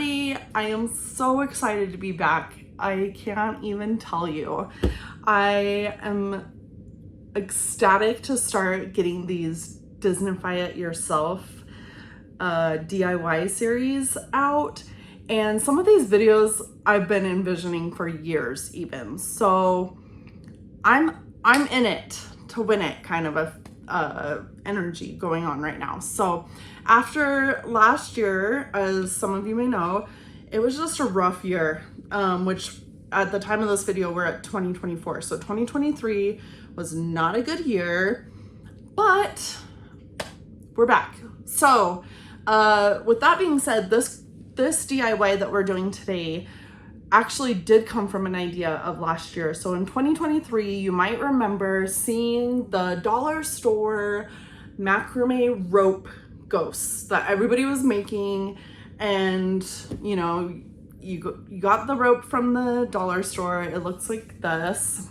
everybody. I am so excited to be back. I can't even tell you. I am ecstatic to start getting these Disneyfy It Yourself DIY series out. And some of these videos I've been envisioning for years even. So I'm in it to win it kind of a energy going on right now. So after last year, as some of you may know, it was just a rough year, which at the time of this video, we're at 2024. So 2023 was not a good year, but we're back. So with that being said, this DIY that we're doing today actually did come from an idea of last year. So in 2023, you might remember seeing the dollar store macrame rope ghosts that everybody was making. And you know, you got the rope from the dollar store. It looks like this.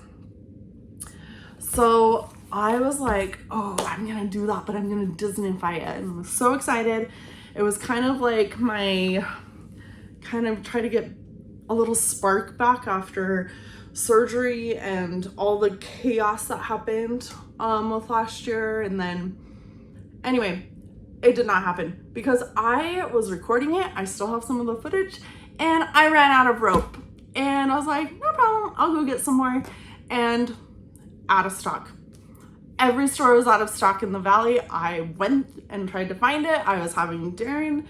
So I was like, oh, I'm gonna do that, but I'm gonna Disneyfy it. And I was so excited. It was kind of like my try to get a little spark back after surgery and all the chaos that happened with last year. And then anyway, it did not happen because I was recording it. I still have some of the footage and I ran out of rope, and I was like, no problem, I'll go get some more. And out of stock. Every store was out of stock in the valley. I went and tried to find it. I was having Darren,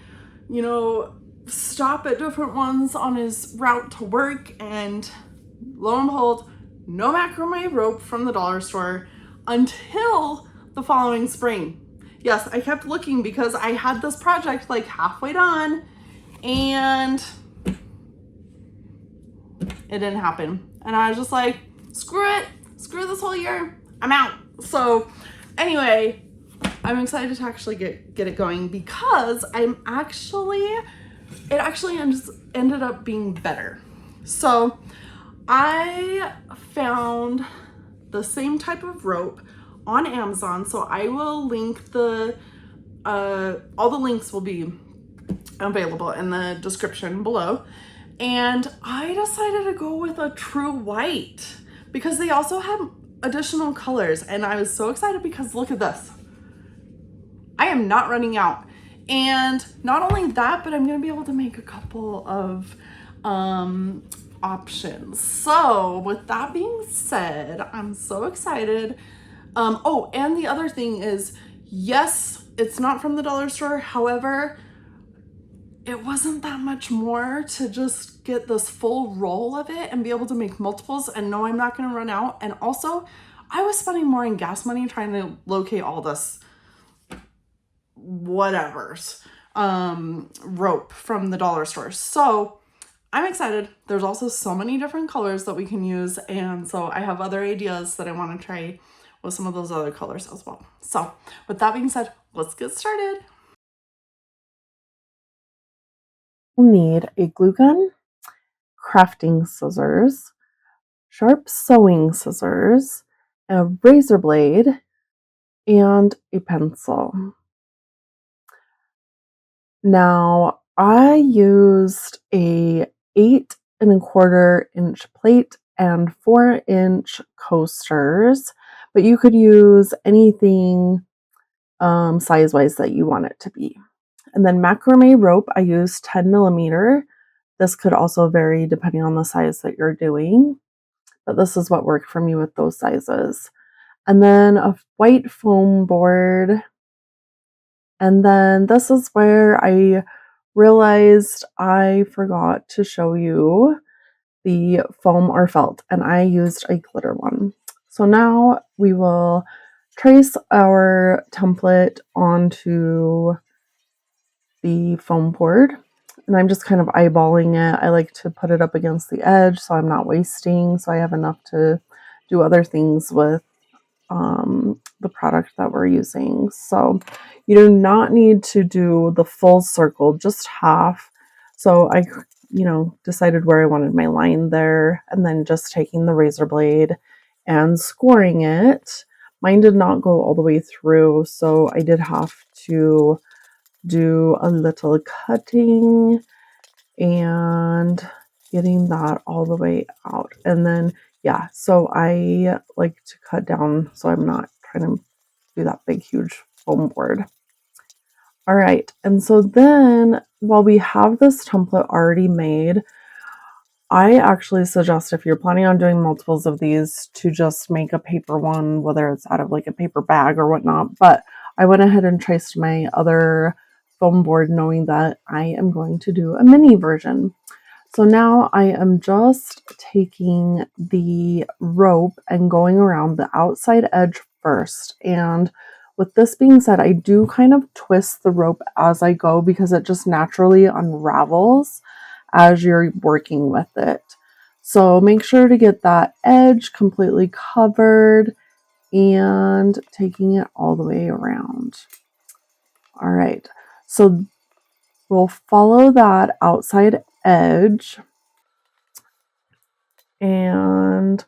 you know, stop at different ones on his route to work, and lo and behold, no macrame rope from the dollar store until the following spring. Yes, I kept looking because I had this project like halfway done and it didn't happen. And I was just like, screw it, screw this whole year, I'm out. So anyway, I'm excited to actually get it going because it actually ended up being better. So I found the same type of rope on Amazon. So I will link all the links will be available in the description below. And I decided to go with a true white because they also have additional colors. And I was so excited because look at this. I am not running out. And not only that, but I'm gonna be able to make a couple of options. So with that being said, I'm so excited. Oh, and the other thing is, yes, it's not from the dollar store. However, it wasn't that much more to just get this full roll of it and be able to make multiples and know I'm not gonna run out. And also, I was spending more in gas money trying to locate all this whatever's rope from the dollar store. So I'm excited. There's also so many different colors that we can use, and so I have other ideas that I want to try with some of those other colors as well. So with that being said, let's get started. We'll need a glue gun, crafting scissors, sharp sewing scissors, a razor blade, and a pencil. Now, I used a 8 1/4 inch plate and 4-inch coasters, but you could use anything size-wise that you want it to be. And then macrame rope, I used 10 millimeter. This could also vary depending on the size that you're doing, but this is what worked for me with those sizes. And then a white foam board. And then this is where I realized I forgot to show you the foam or felt, and I used a glitter one. So now we will trace our template onto the foam board, and I'm just kind of eyeballing it. I like to put it up against the edge so I'm not wasting, so I have enough to do other things with the product that we're using. So you do not need to do the full circle, just half. So I, decided where I wanted my line there, and then just taking the razor blade and scoring it. Mine did not go all the way through, so I did have to do a little cutting and getting that all the way out. And then, yeah, so I like to cut down so I'm not trying to do that big, huge foam board. All right, and so then while we have this template already made, I actually suggest if you're planning on doing multiples of these to just make a paper one, whether it's out of like a paper bag or whatnot. But I went ahead and traced my other foam board knowing that I am going to do a mini version. So now I am just taking the rope and going around the outside edge first. And with this being said, I do kind of twist the rope as I go because it just naturally unravels as you're working with it. So make sure to get that edge completely covered and taking it all the way around. All right, so we'll follow that outside edge and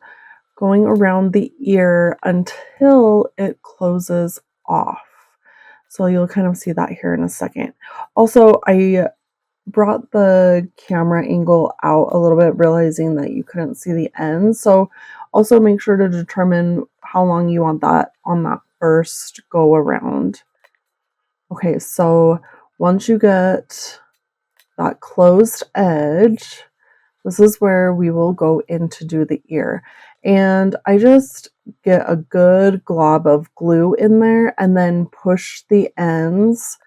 going around the ear until it closes off. So you'll kind of see that here in a second. Also, I brought the camera angle out a little bit, realizing that you couldn't see the ends. So also make sure to determine how long you want that on that first go around. Okay, so once you get that closed edge, this is where we will go in to do the ear. And I just get a good glob of glue in there and then push the ends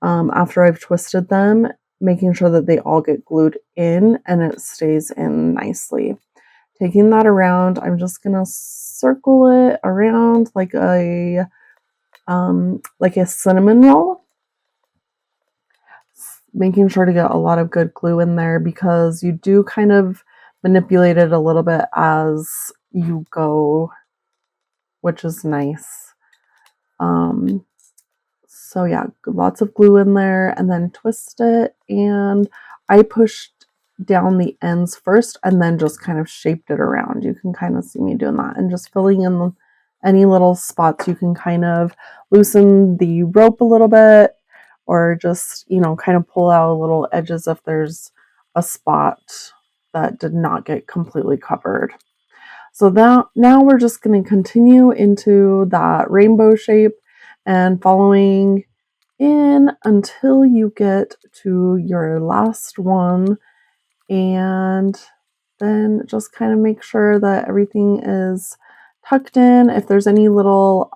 after I've twisted them, making sure that they all get glued in and it stays in nicely. Taking that around, I'm just gonna circle it around like a cinnamon roll, making sure to get a lot of good glue in there because you do kind of manipulate it a little bit as you go, which is nice. So yeah, lots of glue in there and then twist it. And I pushed down the ends first and then just kind of shaped it around. You can kind of see me doing that and just filling in any little spots. You can kind of loosen the rope a little bit or just, you know, kind of pull out little edges if there's a spot that did not get completely covered. So now we're just going to continue into that rainbow shape and following in until you get to your last one, and then just kind of make sure that everything is tucked in. If there's any little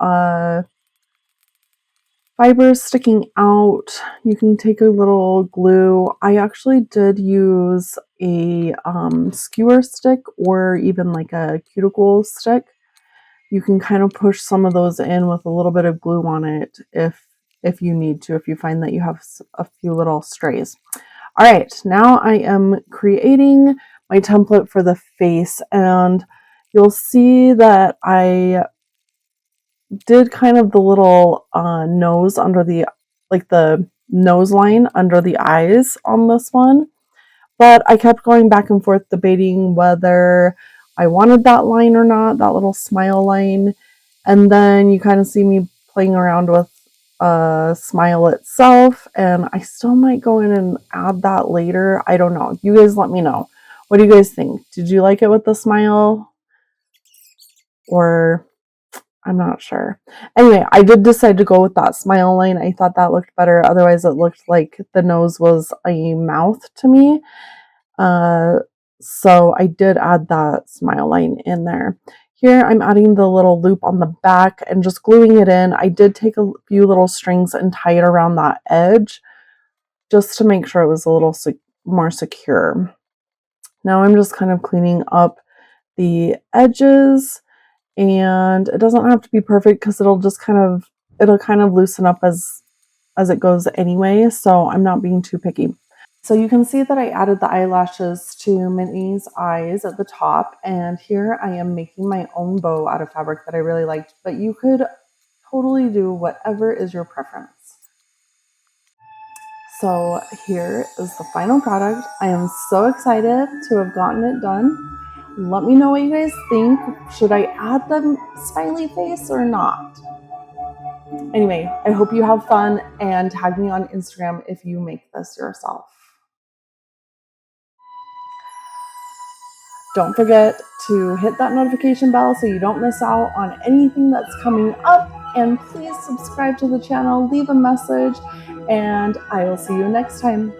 fibers sticking out, you can take a little glue. I actually did use a skewer stick or even like a cuticle stick. You can kind of push some of those in with a little bit of glue on it if you need to, if you find that you have a few little strays. All right, now I am creating my template for the face, and you'll see that I did kind of the little nose under the, like the nose line under the eyes on this one. But I kept going back and forth debating whether I wanted that line or not, that little smile line. And then you kind of see me playing around with smile itself. And I still might go in and add that later. I don't know. You guys let me know. What do you guys think? Did you like it with the smile? Or I'm not sure. Anyway, I did decide to go with that smile line. I thought that looked better. Otherwise, it looked like the nose was a mouth to me. So I did add that smile line in there. Here I'm adding the little loop on the back and just gluing it in. I did take a few little strings and tie it around that edge just to make sure it was a little more secure. Now I'm just kind of cleaning up the edges, and it doesn't have to be perfect because it'll kind of loosen up as it goes anyway, so I'm not being too picky. So you can see that I added the eyelashes to Minnie's eyes at the top, and here I am making my own bow out of fabric that I really liked, but you could totally do whatever is your preference. So here is the final product. I am so excited to have gotten it done. Let me know what you guys think. Should I add the smiley face or not? Anyway, I hope you have fun and tag me on Instagram if you make this yourself. Don't forget to hit that notification bell so you don't miss out on anything that's coming up. And please subscribe to the channel, leave a message, and I will see you next time.